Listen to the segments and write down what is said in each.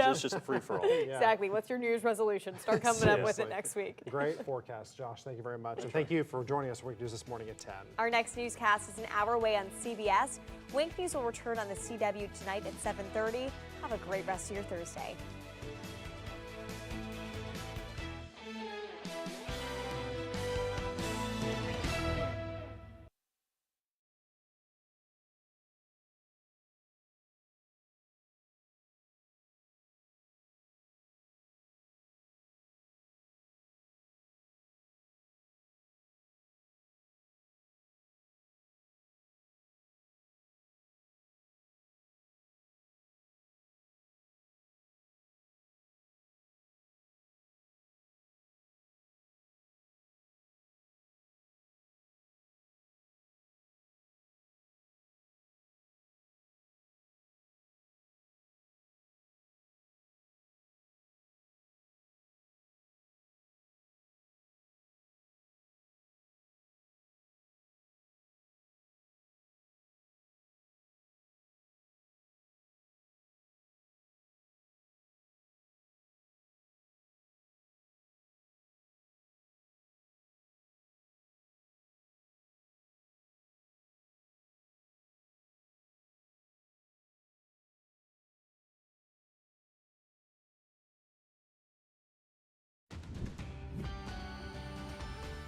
Yeah. It's just a free-for-all. Yeah. Exactly. What's your New Year's resolution? Start coming up with it next week. Great forecast, Josh. Thank you very much. And thank you for joining us for Wink News this morning at 10. Our next newscast is an hour away on CBS. Wink News will return on the CW tonight at 7:30. Have a great rest of your Thursday.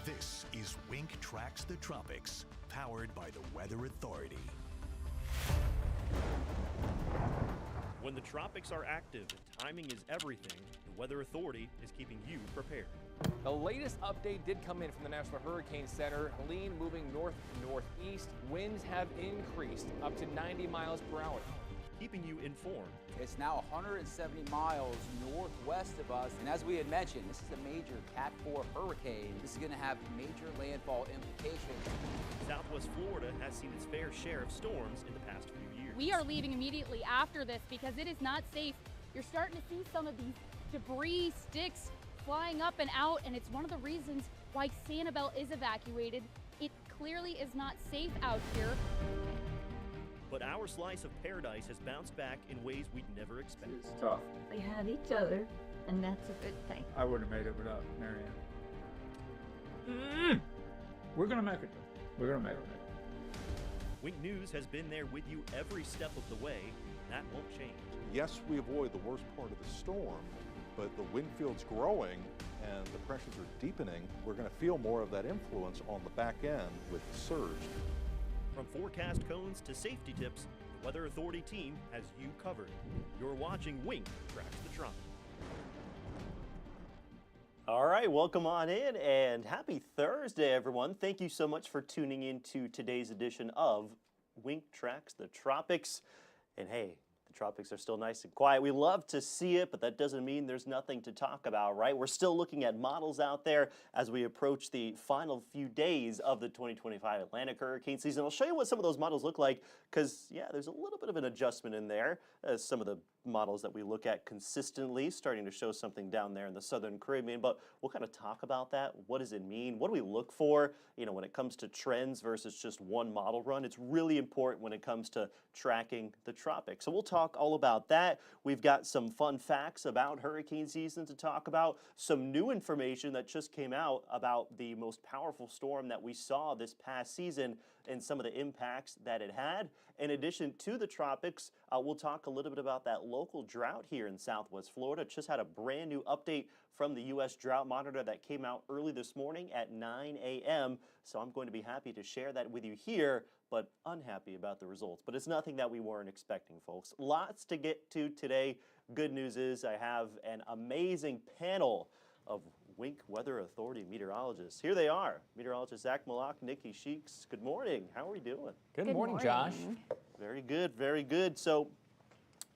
This is Wink Tracks the Tropics, powered by the Weather Authority. When the tropics are active and timing is everything, the Weather Authority is keeping you prepared. The latest update did come in from the National Hurricane Center. Helene moving north-northeast. Winds have increased up to 90 miles per hour. Keeping you informed. It's now 170 miles northwest of us, and as we had mentioned, this is a major Cat 4 hurricane. This is going to have major landfall implications. Southwest Florida has seen its fair share of storms in the past few years. We are leaving immediately after this because it is not safe. You're starting to see some of these debris, sticks flying up and out, and it's one of the reasons why Sanibel is evacuated. It clearly is not safe out here. But our slice of paradise has bounced back in ways we'd never expected. It's tough. We have each other, and that's a good thing. I wouldn't have made it without Marianne. We're going to make it. We're going to make it. Wink News has been there with you every step of the way. That won't change. Yes, we avoid the worst part of the storm, but the wind field's growing and the pressures are deepening. We're going to feel more of that influence on the back end with the surge. From forecast cones to safety tips, the Weather Authority team has you covered. You're watching Wink Tracks the Tropics. All right, welcome on in and happy Thursday, everyone. Thank you so much for tuning in to today's edition of Wink Tracks the Tropics. And hey, the tropics are still nice and quiet. We love to see it, but that doesn't mean there's nothing to talk about, right? We're still looking at models out there as we approach the final few days of the 2025 Atlantic hurricane season. I'll show you what some of those models look like because, yeah, there's a little bit of an adjustment in there. Some of the models that we look at consistently starting to show something down there in the Southern Caribbean, but we'll kind of talk about that. What does it mean? What do we look for, you know, when it comes to trends versus just one model run? It's really important when it comes to tracking the tropics. So we'll talk all about that. We've got some fun facts about hurricane season to talk about, some new information that just came out about the most powerful storm that we saw this past season and some of the impacts that it had. In addition to the tropics, we'll talk a little bit about that local drought here in Southwest Florida. Just had a brand new update from the U.S. Drought Monitor that came out early this morning at 9 a.m. So I'm going to be happy to share that with you here, but unhappy about the results. But it's nothing that we weren't expecting, folks. Lots to get to today. Good news is I have an amazing panel of Wink Weather Authority meteorologists. Here they are. Meteorologist Zach Malak, Nikki Sheeks. Good morning. How are we doing? Good morning, Josh. Very good, very good. So,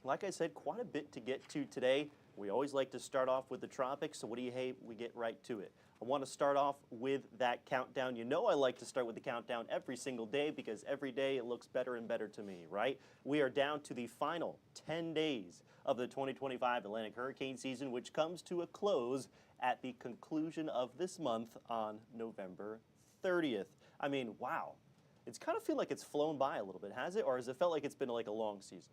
like I said, quite a bit to get to today. We always like to start off with the tropics, so what do you hate? We get right to it. I want to start off with that countdown. You know I like to start with the countdown every single day because every day it looks better and better to me, right? We are down to the final 10 days of the 2025 Atlantic hurricane season, which comes to a close at the conclusion of this month on November 30th. I mean, wow. It's kind of feel like it's flown by a little bit, has it? Or has it felt like it's been like a long season?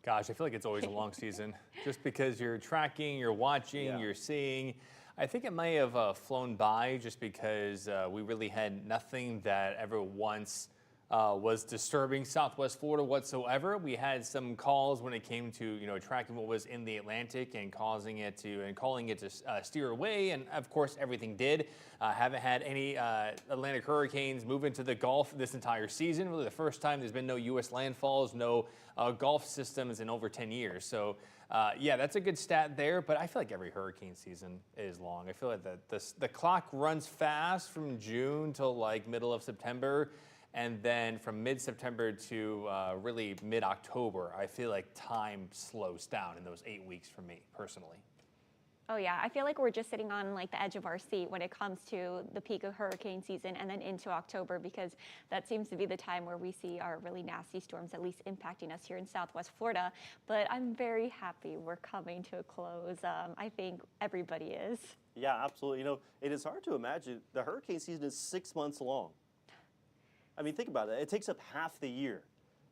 Gosh, I feel like it's always a long season, just because you're tracking, you're watching, you're seeing. I think it may have flown by just because we really had nothing that ever once was disturbing Southwest Florida whatsoever. We had some calls when it came to tracking what was in the Atlantic and calling it to steer away, and of course everything did. Haven't had any Atlantic hurricanes move into the Gulf this entire season. Really, the first time there's been no U.S. landfalls, no Gulf systems in over 10 years. So. Yeah, that's a good stat there, but I feel like every hurricane season is long. I feel like the clock runs fast from June till like middle of September, and then from mid-September to really mid-October, I feel like time slows down in those 8 weeks for me personally. Oh yeah, I feel like we're just sitting on like the edge of our seat when it comes to the peak of hurricane season and then into October, because that seems to be the time where we see our really nasty storms at least impacting us here in Southwest Florida. But I'm very happy we're coming to a close. I think everybody is. Yeah, absolutely. It is hard to imagine. The hurricane season is 6 months long. I mean, think about it. It takes up half the year.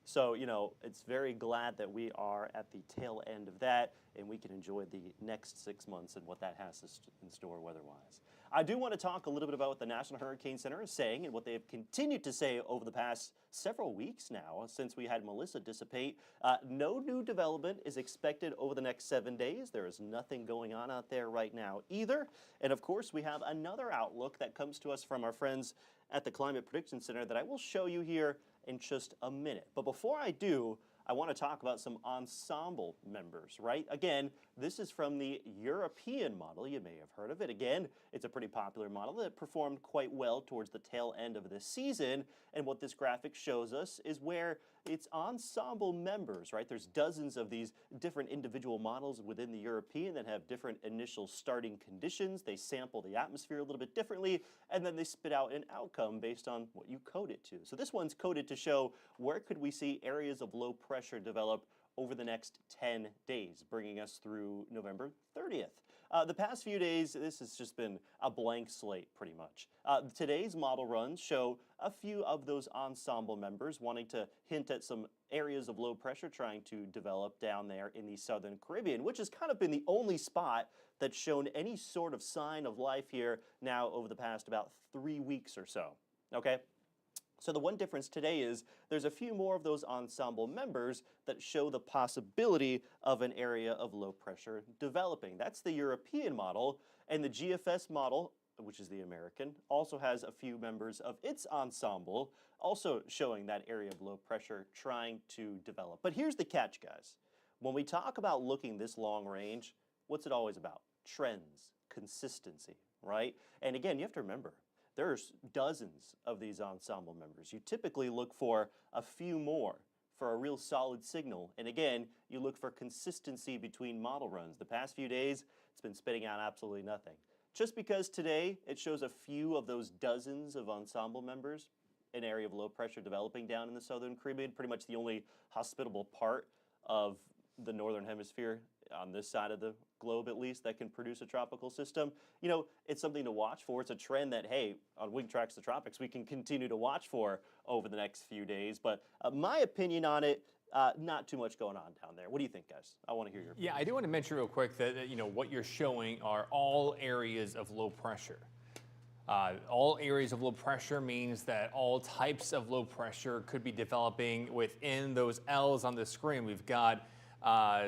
So, it's very glad that we are at the tail end of that, and we can enjoy the next 6 months and what that has in store weather-wise. I do want to talk a little bit about what the National Hurricane Center is saying and what they have continued to say over the past several weeks now since we had Melissa dissipate. No new development is expected over the next 7 days. There is nothing going on out there right now either. And of course, we have another outlook that comes to us from our friends at the Climate Prediction Center that I will show you here in just a minute. But before I do, I want to talk about some ensemble members, right? Again, this is from the European model. You may have heard of it. Again, it's a pretty popular model that performed quite well towards the tail end of the season. And what this graphic shows us is where it's ensemble members, right? There's dozens of these different individual models within the European that have different initial starting conditions. They sample the atmosphere a little bit differently, and then they spit out an outcome based on what you code it to. So this one's coded to show where could we see areas of low pressure develop over the next 10 days, bringing us through November 30th. The past few days, this has just been a blank slate pretty much. Today's model runs show a few of those ensemble members wanting to hint at some areas of low pressure trying to develop down there in the Southern Caribbean, which has kind of been the only spot that's shown any sort of sign of life here now over the past about 3 weeks or so, okay? So the one difference today is there's a few more of those ensemble members that show the possibility of an area of low pressure developing. That's the European model, and the GFS model, which is the American, also has a few members of its ensemble also showing that area of low pressure trying to develop. But here's the catch, guys. When we talk about looking this long range, what's it always about? Trends, consistency, right? And again, you have to remember, there's dozens of these ensemble members. You typically look for a few more for a real solid signal. And again, you look for consistency between model runs. The past few days, it's been spitting out absolutely nothing. Just because today it shows a few of those dozens of ensemble members, an area of low pressure developing down in the Southern Caribbean, pretty much the only hospitable part of the Northern Hemisphere on this side of the globe at least that can produce a tropical system. It's something to watch for. It's a trend that, hey, on Wing Tracks the Tropics, we can continue to watch for over the next few days. But my opinion on it, not too much going on down there. What do you think, guys? I want to hear your opinion. Yeah, I do want to mention real quick that what you're showing are all areas of low pressure. All areas of low pressure means that all types of low pressure could be developing within those L's on the screen. We've got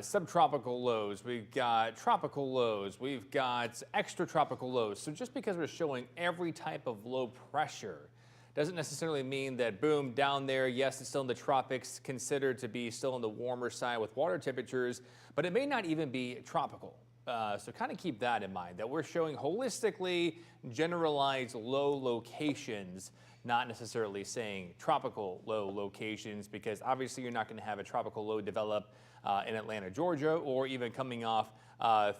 subtropical lows, we've got tropical lows, we've got extratropical lows. So just because we're showing every type of low pressure doesn't necessarily mean that, boom, down there, yes, it's still in the tropics, considered to be still on the warmer side with water temperatures, but it may not even be tropical. So kind of keep that in mind, that we're showing holistically generalized low locations, not necessarily saying tropical low locations, because obviously you're not going to have a tropical low develop in Atlanta, Georgia, or even coming off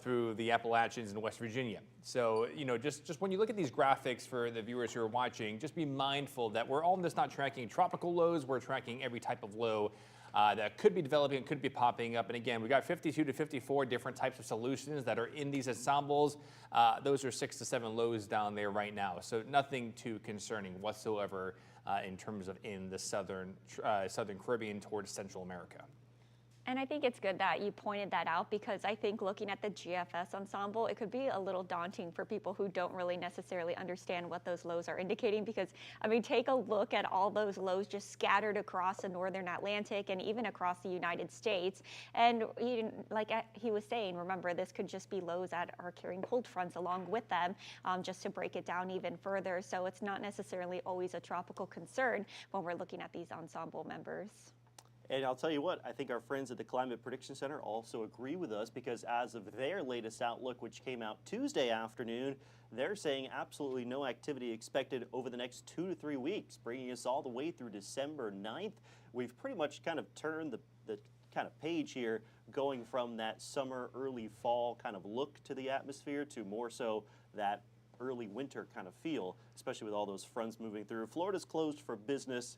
through the Appalachians in West Virginia. So, just when you look at these graphics for the viewers who are watching, just be mindful that we're all just not tracking tropical lows, we're tracking every type of low that could be developing, could be popping up. And again, we got 52 to 54 different types of solutions that are in these ensembles. Those are 6 to 7 lows down there right now. So nothing too concerning whatsoever in terms of in the Southern Caribbean towards Central America. And I think it's good that you pointed that out, because I think looking at the GFS ensemble, it could be a little daunting for people who don't really necessarily understand what those lows are indicating, because, I mean, take a look at all those lows just scattered across the northern Atlantic and even across the United States. And like he was saying, remember, this could just be lows that are carrying cold fronts along with them, just to break it down even further. So it's not necessarily always a tropical concern when we're looking at these ensemble members. And I'll tell you what, I think our friends at the Climate Prediction Center also agree with us, because as of their latest outlook, which came out Tuesday afternoon, they're saying absolutely no activity expected over the next 2 to 3 weeks, bringing us all the way through December 9th. We've pretty much kind of turned the kind of page here, going from that summer, early fall kind of look to the atmosphere to more so that early winter kind of feel, especially with all those fronts moving through. Florida's closed for business.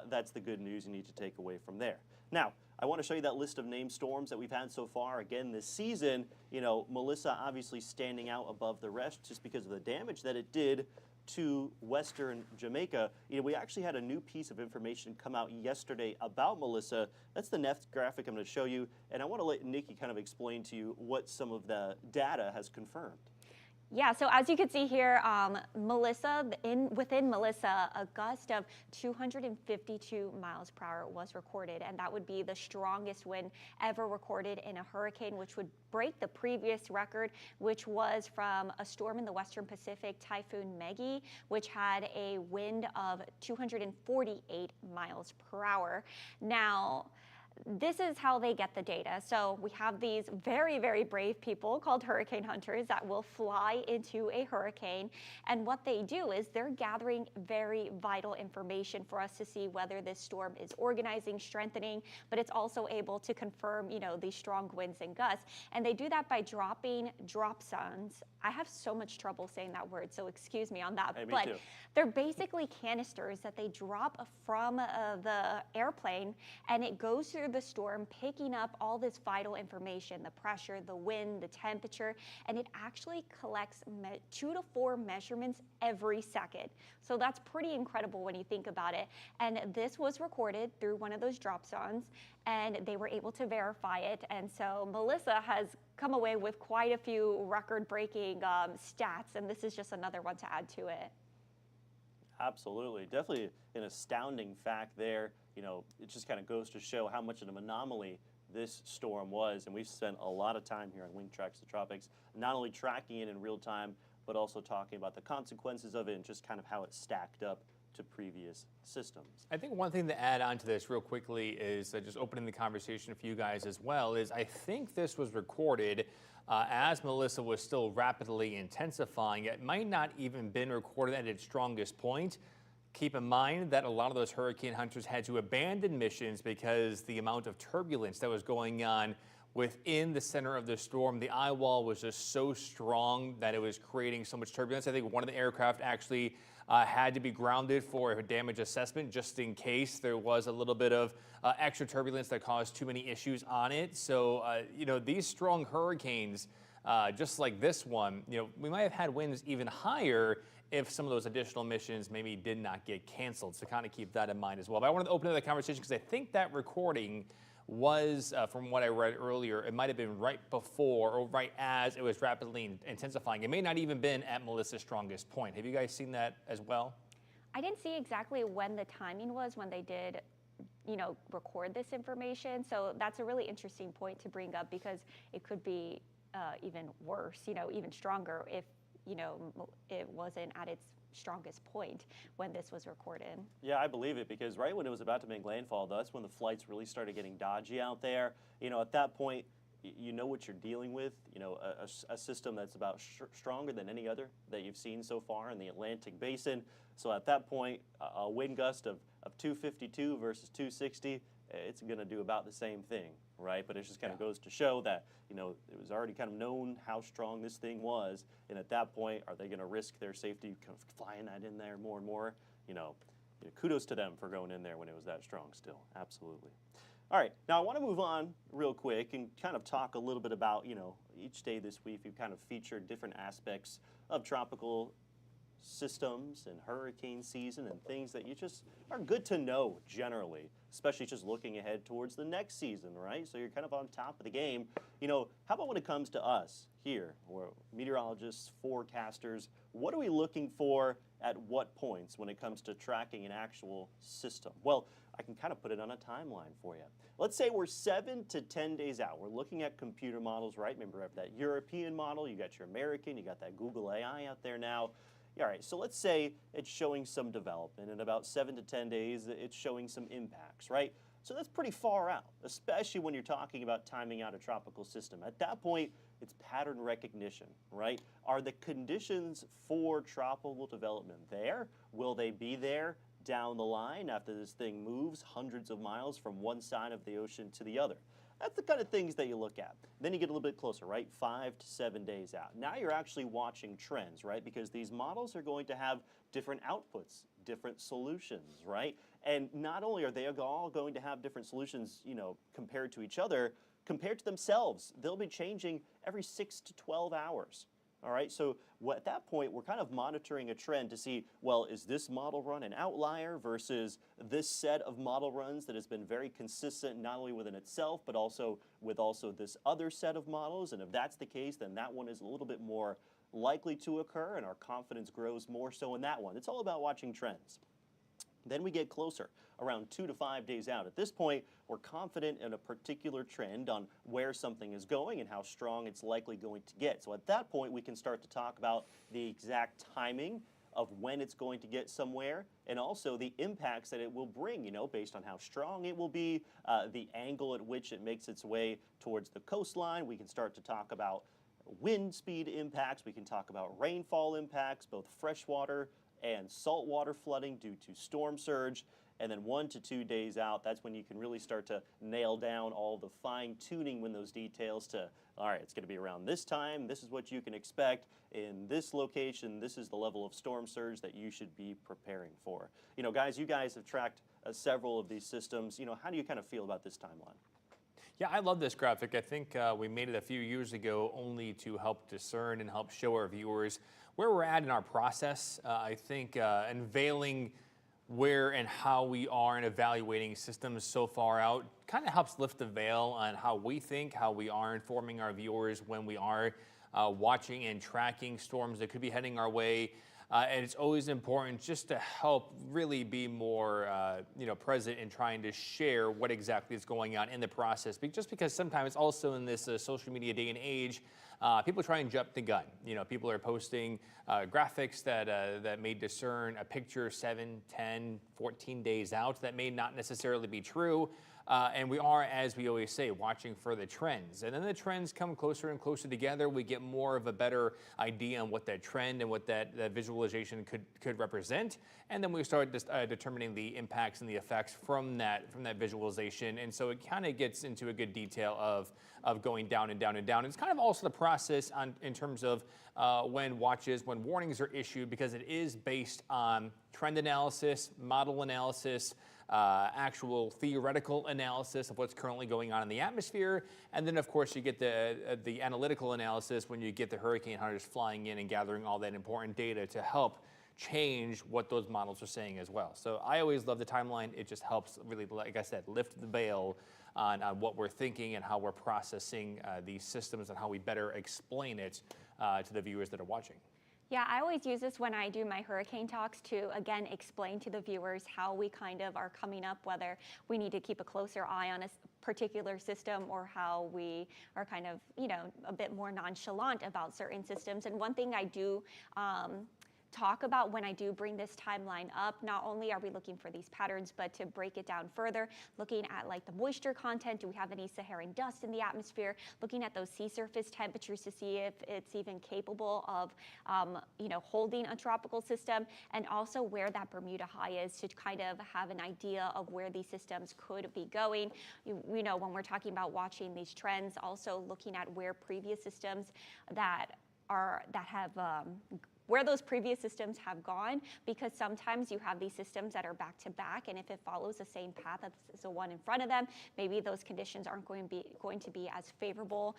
That's the good news you need to take away from there. Now, I want to show you that list of named storms that we've had so far again this season. You know, Melissa obviously standing out above the rest just because of the damage that it did to western Jamaica. You know, we actually had a new piece of information come out yesterday about Melissa. That's the next graphic I'm going to show you, and I want to let Nikki kind of explain to you what some of the data has confirmed. Yeah, so as you can see here, Melissa, within Melissa, a gust of 252 miles per hour was recorded, and that would be the strongest wind ever recorded in a hurricane, which would break the previous record, which was from a storm in the Western Pacific, Typhoon Maggie, which had a wind of 248 miles per hour. Now, this is how they get the data. So we have these very, very brave people called hurricane hunters that will fly into a hurricane. And what they do is they're gathering very vital information for us to see whether this storm is organizing, strengthening, but it's also able to confirm, you know, these strong winds and gusts. And they do that by dropping dropsons. I have so much trouble saying that word, so excuse me on that. Hey, me but too. They're basically canisters that they drop from the airplane, and it goes through the storm, picking up all this vital information, the pressure, the wind, the temperature, and it actually collects 2 to 4 measurements every second. So that's pretty incredible when you think about it. And this was recorded through one of those dropsons, and they were able to verify it. And so Melissa has come away with quite a few record-breaking stats, and this is just another one to add to it. Absolutely. Definitely an astounding fact there. You know, it just kind of goes to show how much of an anomaly this storm was. And we've spent a lot of time here on Wing Tracks the Tropics, not only tracking it in real time, but also talking about the consequences of it and just kind of how it stacked up to previous systems. I think one thing to add on to this real quickly is just opening the conversation for you guys as well is I think this was recorded as Melissa was still rapidly intensifying. It might not even been recorded at its strongest point. Keep in mind that a lot of those hurricane hunters had to abandon missions because the amount of turbulence that was going on within the center of the storm, the eye wall was just so strong that it was creating so much turbulence. I think one of the aircraft actually had to be grounded for a damage assessment just in case there was a little bit of extra turbulence that caused too many issues on it. So, you know, these strong hurricanes, just like this one, you know, we might have had winds even higher if some of those additional missions maybe did not get canceled. So kind of keep that in mind as well. But I wanted to open up the conversation because I think that recording was, from what I read earlier, it might have been right before or right as it was rapidly intensifying. It may not even been at Melissa's strongest point. Have you guys seen that as well? I didn't see exactly when the timing was when they did, you know, record this information. So that's a really interesting point to bring up because it could be even worse, you know, even stronger if, you know, it wasn't at its strongest point when this was recorded. Yeah, I believe it because right when it was about to make landfall, that's when the flights really started getting dodgy out there. You know, at that point, you know what you're dealing with. You know, a system that's about stronger than any other that you've seen so far in the Atlantic Basin. So at that point, a wind gust of 252 versus 260, it's going to do about the same thing, right? But it just kind of goes to show that, you know, it was already kind of known how strong this thing was. And at that point, are they going to risk their safety kind of flying that in there more and more? You know, kudos to them for going in there when it was that strong still. Absolutely. All right, now I want to move on real quick and kind of talk a little bit about, you know, each day this week we've kind of featured different aspects of tropical systems and hurricane season and things that you just are good to know generally, especially just looking ahead towards the next season, right? So you're kind of on top of the game. You know, how about when it comes to us here, or meteorologists, forecasters, what are we looking for at what points when it comes to tracking an actual system? Well, I can kind of put it on a timeline for you. Let's say we're 7 to 10 days out. We're looking at computer models, right? Remember that European model, you got your American, you got that Google AI out there now. All right, so let's say it's showing some development. In about 7 to 10 days, it's showing some impacts, right? So that's pretty far out, especially when you're talking about timing out a tropical system. At that point, it's pattern recognition, right? Are the conditions for tropical development there? Will they be there down the line after this thing moves hundreds of miles from one side of the ocean to the other? That's the kind of things that you look at. Then you get a little bit closer, right? 5 to 7 days out. Now you're actually watching trends, right? Because these models are going to have different outputs, different solutions, right? And not only are they all going to have different solutions, you know, compared to each other, compared to themselves, they'll be changing every 6 to 12 hours. All right, so at that point, we're kind of monitoring a trend to see, well, is this model run an outlier versus this set of model runs that has been very consistent not only within itself, but also with this other set of models? And if that's the case, then that one is a little bit more likely to occur, and our confidence grows more so in that one. It's all about watching trends. Then we get closer, around 2 to 5 days out. At this point, we're confident in a particular trend on where something is going and how strong it's likely going to get. So at that point, we can start to talk about the exact timing of when it's going to get somewhere, and also the impacts that it will bring, you know, based on how strong it will be, the angle at which it makes its way towards the coastline. We can start to talk about wind speed impacts. We can talk about rainfall impacts, both freshwater and saltwater flooding due to storm surge. And then 1 to 2 days out, that's when you can really start to nail down all the fine tuning when those details to, all right, it's going to be around this time, this is what you can expect in this location, this is the level of storm surge that you should be preparing for. You know, guys, you guys have tracked several of these systems. You know, how do you kind of feel about this timeline? Yeah, I love this graphic. I think we made it a few years ago only to help discern and help show our viewers where we're at in our process. I think unveiling where and how we are in evaluating systems so far out kind of helps lift the veil on how we think, how we are informing our viewers when we are watching and tracking storms that could be heading our way. And it's always important just to help really be more present in trying to share what exactly is going on in the process. Just because sometimes also in this social media day and age, people try and jump the gun. You know, people are posting graphics that may discern a picture 7, 10, 14 days out that may not necessarily be true. And we are, as we always say, watching for the trends. And then the trends come closer and closer together. We get more of a better idea on what that trend and what that visualization could represent. And then we start determining the impacts and the effects from that visualization. And so it kind of gets into a good detail of going down and down and down. It's kind of also the process in terms of when warnings are issued, because it is based on trend analysis, model analysis, actual theoretical analysis of what's currently going on in the atmosphere, and then of course you get the analytical analysis when you get the hurricane hunters flying in and gathering all that important data to help change what those models are saying as well. So I always love the timeline. It just helps really, like I said, lift the veil on what we're thinking and how we're processing these systems and how we better explain it to the viewers that are watching. Yeah, I always use this when I do my hurricane talks to, again, explain to the viewers how we kind of are coming up, whether we need to keep a closer eye on a particular system or how we are kind of, a bit more nonchalant about certain systems. And one thing I do talk about when I do bring this timeline up, not only are we looking for these patterns, but to break it down further, looking at like the moisture content, do we have any Saharan dust in the atmosphere, looking at those sea surface temperatures to see if it's even capable of, holding a tropical system, and also where that Bermuda high is to kind of have an idea of where these systems could be going. When we're talking about watching these trends, also looking at where previous systems where those previous systems have gone, because sometimes you have these systems that are back to back, and if it follows the same path as the one in front of them, maybe those conditions aren't going to be as favorable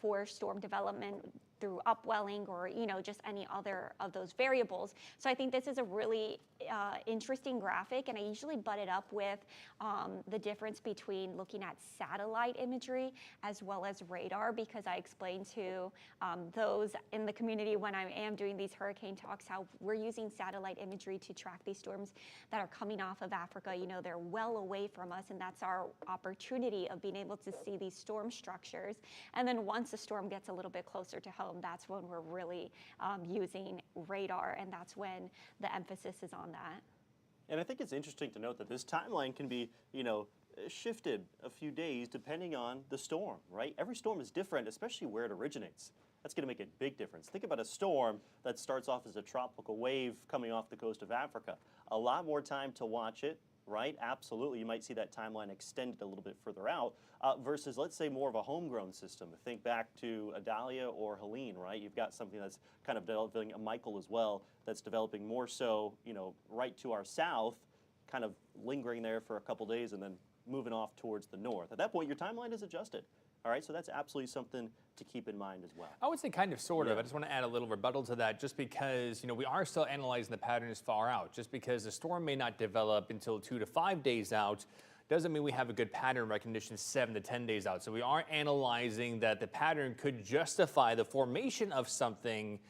for storm development through upwelling or, just any other of those variables. So I think this is a really interesting graphic, and I usually butt it up with the difference between looking at satellite imagery as well as radar, because I explain to those in the community when I am doing these hurricane talks how we're using satellite imagery to track these storms that are coming off of Africa. They're well away from us, and that's our opportunity of being able to see these storm structures. And then once the storm gets a little bit closer to home, that's when we're really using radar, and that's when the emphasis is on that. And I think it's interesting to note that this timeline can be, shifted a few days depending on the storm, right? Every storm is different, especially where it originates. That's going to make a big difference. Think about a storm that starts off as a tropical wave coming off the coast of Africa. A lot more time to watch it, right? Absolutely. You might see that timeline extended a little bit further out versus, let's say, more of a homegrown system. Think back to Adalia or Helene, right? You've got something that's kind of developing, a Michael as well, that's developing more so, right to our south, kind of lingering there for a couple days and then moving off towards the north. At that point, your timeline is adjusted. All right, so that's absolutely something to keep in mind as well. I would say kind of, sort of. I just want to add a little rebuttal to that, just because, we are still analyzing the patterns far out. Just because the storm may not develop until 2 to 5 days out doesn't mean we have a good pattern recognition 7 to 10 days out. So we are analyzing that the pattern could justify the formation of something,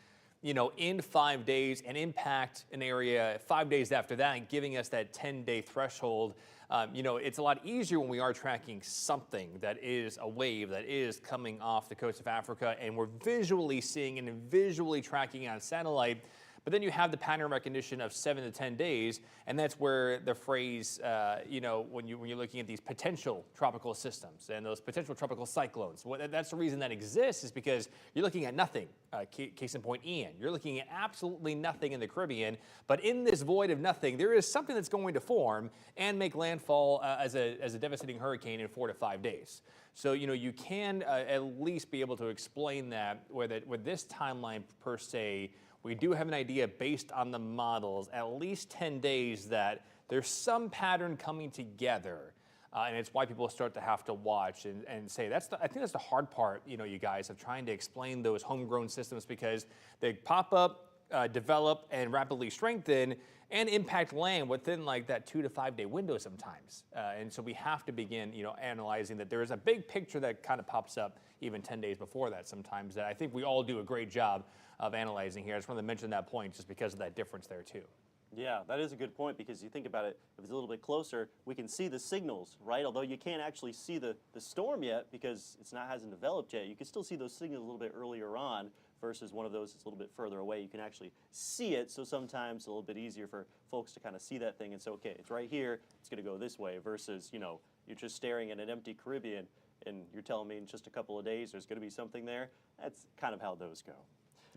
in 5 days and impact an area 5 days after that, giving us that 10-day threshold. It's a lot easier when we are tracking something that is a wave that is coming off the coast of Africa, and we're visually seeing and visually tracking on satellite. But then you have the pattern recognition of 7 to 10 days, and that's where the phrase, when you're looking at these potential tropical systems and those potential tropical cyclones, that's the reason that exists, is because you're looking at nothing. Case in point, Ian. You're looking at absolutely nothing in the Caribbean, but in this void of nothing, there is something that's going to form and make landfall as a devastating hurricane in 4 to 5 days. So, you can at least be able to explain that with this timeline per se. We do have an idea based on the models, at least 10 days, that there's some pattern coming together. And it's why people start to have to watch and say, I think that's the hard part, you guys, of trying to explain those homegrown systems, because they pop up, develop, and rapidly strengthen and impact land within like that 2 to 5 day window sometimes. And so we have to begin, analyzing that there is a big picture that kind of pops up even 10 days before that sometimes, that I think we all do a great job of analyzing here. I just wanted to mention that point just because of that difference there too. Yeah, that is a good point, because you think about it, if it's a little bit closer, we can see the signals, right? Although you can't actually see the storm yet because hasn't developed yet, you can still see those signals a little bit earlier on versus one of those that's a little bit further away. You can actually see it, so sometimes it's a little bit easier for folks to kind of see that thing and say, okay, it's right here, it's going to go this way, versus, you're just staring at an empty Caribbean and you're telling me in just a couple of days there's going to be something there. That's kind of how those go.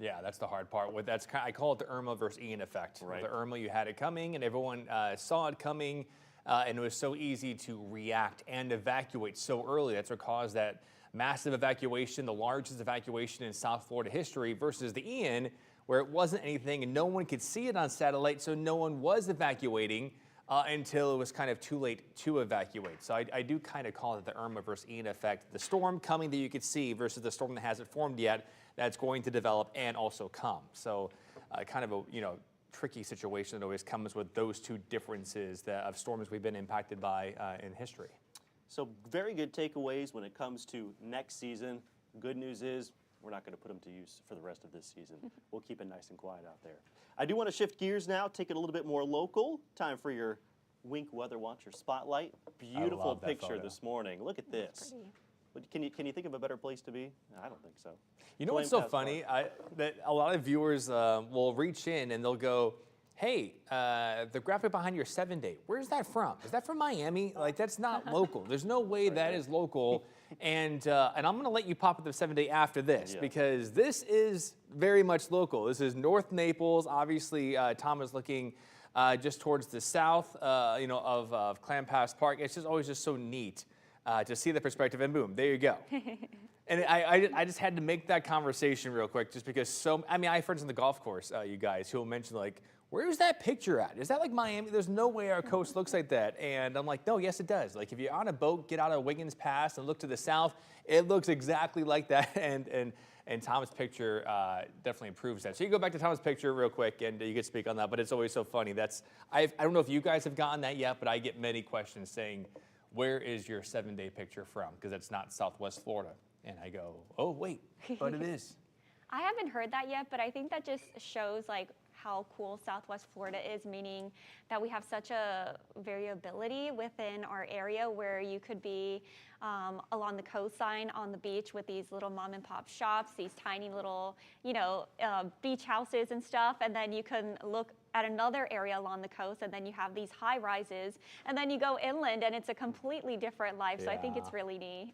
Yeah, that's the hard part. I call it the Irma versus Ian effect. Right. The Irma, you had it coming, and everyone saw it coming, and it was so easy to react and evacuate so early. That's what caused that massive evacuation, the largest evacuation in South Florida history, versus the Ian, where it wasn't anything and no one could see it on satellite, so no one was evacuating until it was kind of too late to evacuate. So I do kind of call it the Irma versus Ian effect. The storm coming that you could see versus the storm that hasn't formed yet, that's going to develop and also come. So kind of a tricky situation that always comes with those two differences of storms we've been impacted by in history. So very good takeaways when it comes to next season. Good news is we're not going to put them to use for the rest of this season. We'll keep it nice and quiet out there. I do want to shift gears now, take it a little bit more local. Time for your Wink Weather Watcher Spotlight. Beautiful picture this morning. Look at this. Can you think of a better place to be? I don't think so. You know what's so funny? That a lot of viewers will reach in and they'll go, hey, the graphic behind your 7-day, where's that from? Is that from Miami? Like, that's not local. There's no way that is local. And I'm going to let you pop up the 7-day after this, because this is very much local. This is North Naples. Obviously, Tom is looking just towards the south, of Clam Pass Park. It's just always just so neat to see the perspective, and boom, there you go. And I just had to make that conversation real quick, just because I have friends on the golf course, you guys, who will mention like, where's that picture at? Is that like Miami? There's no way our coast looks like that. And I'm like, no, yes, it does. Like if you're on a boat, get out of Wiggins Pass and look to the south, it looks exactly like that. And Tom's picture definitely proves that. So you go back to Tom's picture real quick and you can speak on that, but it's always so funny. I don't know if you guys have gotten that yet, but I get many questions saying, where is your 7-day picture from? Because it's not Southwest Florida. And I go, oh, wait, but it is. I haven't heard that yet, but I think that just shows like how cool Southwest Florida is, meaning that we have such a variability within our area where you could be along the coastline on the beach with these little mom and pop shops, these tiny little, beach houses and stuff. And then you can look at another area along the coast and then you have these high rises and then you go inland and it's a completely different life. So I think it's really neat.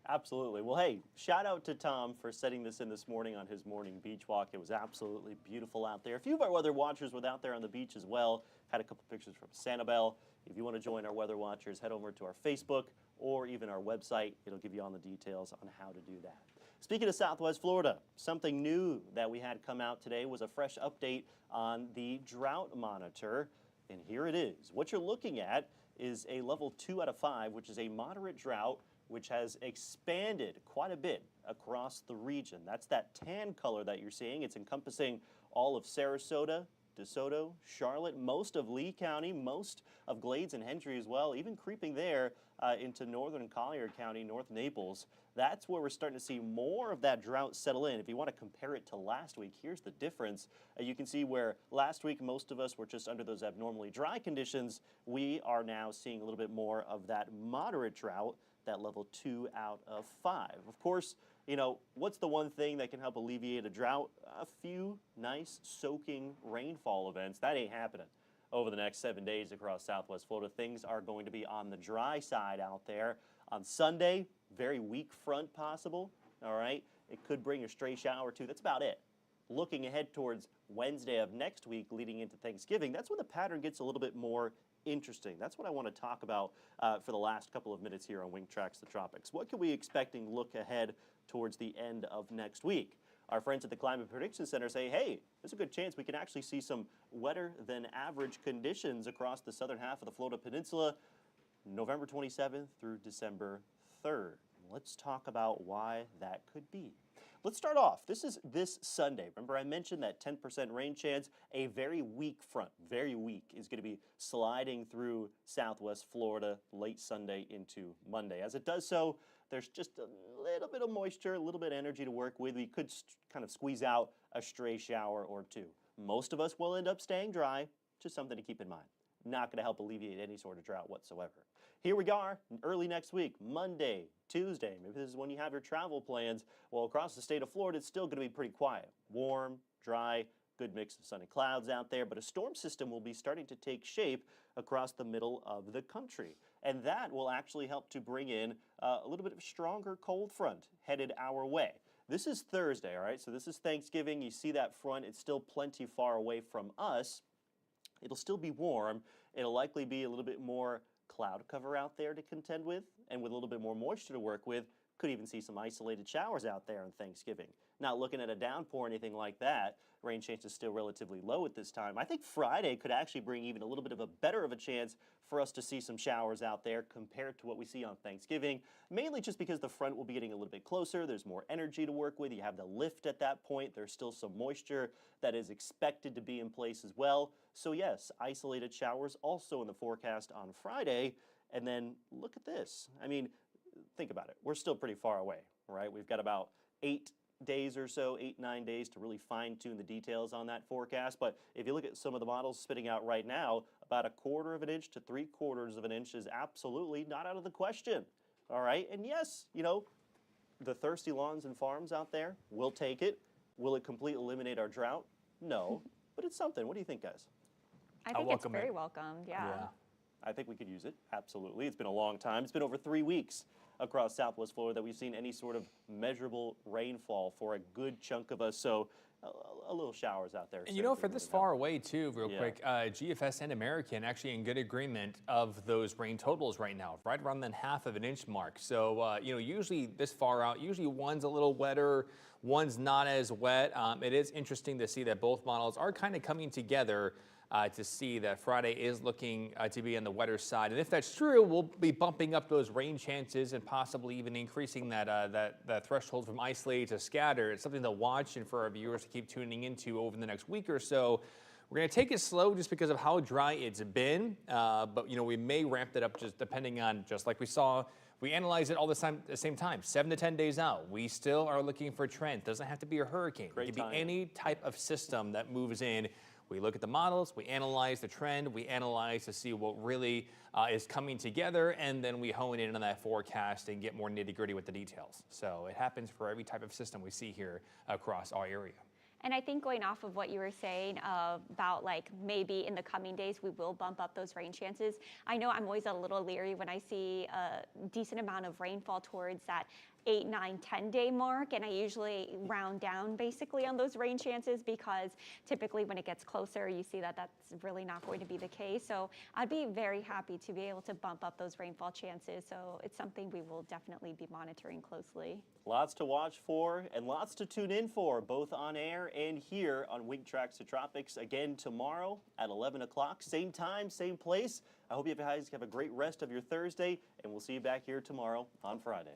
Absolutely. Well, hey, shout out to Tom for setting this in this morning on his morning beach walk. It was absolutely beautiful out there. A few of our weather watchers were out there on the beach as well. Had a couple pictures from Sanibel. If you want to join our weather watchers, head over to our Facebook or even our website. It'll give you all the details on how to do that. Speaking of Southwest Florida, something new that we had come out today was a fresh update on the drought monitor. And here it is. What you're looking at is a level 2 out of 5, which is a moderate drought, which has expanded quite a bit across the region. That's that tan color that you're seeing. It's encompassing all of Sarasota, DeSoto, Charlotte, most of Lee County, most of Glades and Hendry as well, even creeping there into northern Collier County, North Naples. That's where we're starting to see more of that drought settle in. If you want to compare it to last week, here's the difference. You can see where last week most of us were just under those abnormally dry conditions. We are now seeing a little bit more of that moderate drought, that level 2 out of 5. Of course, what's the one thing that can help alleviate a drought? A few nice soaking rainfall events. That ain't happening over the next 7 days across Southwest Florida. Things are going to be on the dry side out there. On Sunday, very weak front possible, all right? It could bring a stray shower or two. That's about it. Looking ahead towards Wednesday of next week leading into Thanksgiving, that's when the pattern gets a little bit more interesting. That's what I want to talk about for the last couple of minutes here on Wing Tracks the Tropics. What can we expecting look ahead towards the end of next week? Our friends at the Climate Prediction Center say, hey, there's a good chance we can actually see some wetter than average conditions across the southern half of the Florida Peninsula November 27th through December 3rd. Let's talk about why that could be. Let's start off. This is this Sunday. Remember I mentioned that 10% rain chance. A very weak front, very weak, is going to be sliding through Southwest Florida late Sunday into Monday. As it does so, there's just a little bit of moisture, a little bit of energy to work with. We could kind of squeeze out a stray shower or two. Most of us will end up staying dry, just something to keep in mind. Not going to help alleviate any sort of drought whatsoever. Here we are, early next week, Monday, Tuesday. Maybe this is when you have your travel plans. Well, across the state of Florida, it's still going to be pretty quiet. Warm, dry, good mix of sun and clouds out there, but a storm system will be starting to take shape across the middle of the country. And that will actually help to bring in a little bit of a stronger cold front headed our way. This is Thursday, all right? So this is Thanksgiving. You see that front. It's still plenty far away from us. It'll still be warm. It'll likely be a little bit more cloud cover out there to contend with, and with a little bit more moisture to work with. Could even see some isolated showers out there on Thanksgiving. Not looking at a downpour or anything like that. Rain chance is still relatively low at this time. I think Friday could actually bring even a little bit of a better of a chance for us to see some showers out there compared to what we see on Thanksgiving, mainly just because the front will be getting a little bit closer. There's more energy to work with. You have the lift at that point. There's still some moisture that is expected to be in place as well. So yes, isolated showers also in the forecast on Friday. And then look at this. I mean, think about it. We're still pretty far away, right? We've got about 8 days or so, 8-9 days to really fine-tune the details on that forecast. But if you look at some of the models spitting out right now, about 1/4 of an inch to 3/4 of an inch is absolutely not out of the question. All right, and yes, the thirsty lawns and farms out there will take it. Will it completely eliminate our drought? No, but it's something. What do you think, guys? I think it's very welcomed, yeah. I think we could use it, absolutely. It's been a long time. It's been over 3 weeks across Southwest Florida that we've seen any sort of measurable rainfall for a good chunk of us. So a little showers out there. And you know, for certainly this would help. far away too, real Yeah. quick, GFS and American actually in good agreement of those rain totals right now, right around that half of an inch mark. So, you know, usually this far out, usually one's a little wetter, one's not as wet. It is interesting to see that both models are kind of coming together to see that Friday is looking to be on the wetter side. And if that's true, we'll be bumping up those rain chances and possibly even increasing that threshold from isolated to scatter. It's something to watch and for our viewers to keep tuning into over the next week or so. We're going to take it slow just because of how dry it's been, but you know, we may ramp it up just depending on, just like we saw, we analyze it all the same time, 7 to 10 days out. We still are looking for a trend. Doesn't have to be a hurricane. Great It could be timing. any type of system that moves in. We look at the models, we analyze the trend, we analyze to see what really is coming together, and then we hone in on that forecast and get more nitty-gritty with the details. So it happens for every type of system we see here across our area. And I think going off of what you were saying about like maybe in the coming days we will bump up those rain chances. I know I'm always a little leery when I see a decent amount of rainfall towards that 8, 9, 10-day mark, and I usually round down basically on those rain chances because typically when it gets closer you see that that's really not going to be the case. So I'd be very happy to be able to bump up those rainfall chances. So it's something we will definitely be monitoring closely. Lots to watch for and lots to tune in for, both on air and here on Wink Tracks the Tropics again tomorrow at 11 o'clock. Same time, same place. I hope you guys have a great rest of your Thursday, and we'll see you back here tomorrow on Friday.